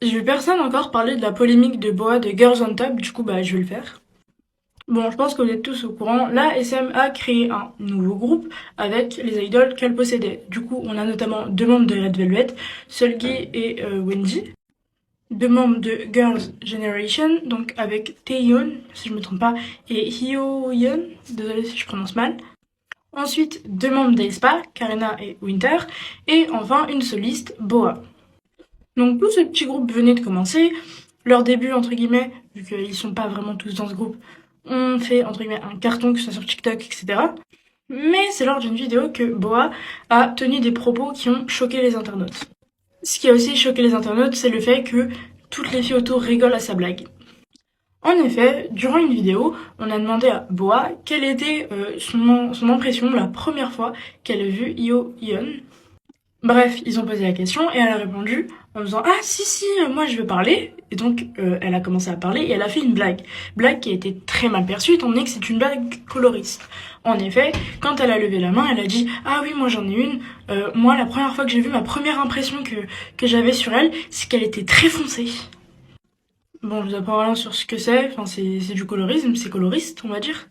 J'ai vu personne encore parler de la polémique de Boa de Girls on Top, du coup bah je vais le faire. Bon, je pense que vous êtes tous au courant, la SM a créé un nouveau groupe avec les idoles qu'elle possédait. Du coup, on a notamment deux membres de Red Velvet, Seulgi et Wendy, deux membres de Girls' Generation, donc avec Taeyeon, si je me trompe pas, et Hyoyeon, désolé si je prononce mal. Ensuite, deux membres d'Aespa, Karina et Winter, et enfin une soliste, Boa. Donc tout ce petit groupe venait de commencer. Leur début, entre guillemets, vu qu'ils sont pas vraiment tous dans ce groupe, ont fait, entre guillemets, un carton, que ce soit sur TikTok, etc. Mais c'est lors d'une vidéo que Boa a tenu des propos qui ont choqué les internautes. Ce qui a aussi choqué les internautes, c'est le fait que toutes les filles autour rigolent à sa blague. En effet, durant une vidéo, on a demandé à Boa quelle était son impression la première fois qu'elle a vu Io Yeon. Bref, ils ont posé la question et elle a répondu en disant ah si si moi je veux parler et donc elle a commencé à parler et elle a fait une blague qui a été très mal perçue étant donné que c'est une blague coloriste. En effet, quand elle a levé la main, elle a dit ah oui moi j'en ai une. Moi la première fois que j'ai vu ma première impression que j'avais sur elle, c'est qu'elle était très foncée. Bon, je vous apprends rien sur ce que c'est. Enfin c'est du colorisme, c'est coloriste on va dire.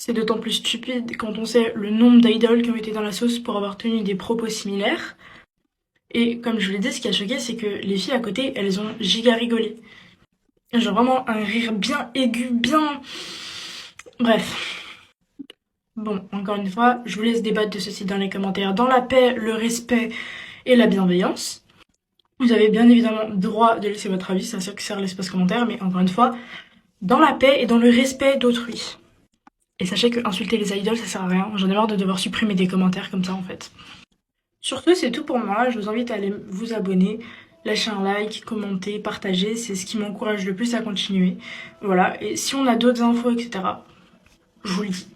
C'est d'autant plus stupide quand on sait le nombre d'idoles qui ont été dans la sauce pour avoir tenu des propos similaires. Et comme je vous l'ai dit, ce qui a choqué, c'est que les filles à côté, elles ont giga rigolé. Genre vraiment un rire bien aigu, bien... Bref. Bon, encore une fois, je vous laisse débattre de ceci dans les commentaires, dans la paix, le respect et la bienveillance. Vous avez bien évidemment droit de laisser votre avis, c'est à ça que sert l'espace commentaire, mais encore une fois, dans la paix et dans le respect d'autrui. Et sachez que insulter les idoles, ça sert à rien. J'en ai marre de devoir supprimer des commentaires comme ça en fait. Sur ce, c'est tout pour moi. Je vous invite à aller vous abonner, lâcher un like, commenter, partager. C'est ce qui m'encourage le plus à continuer. Voilà. Et si on a d'autres infos, etc., je vous le dis.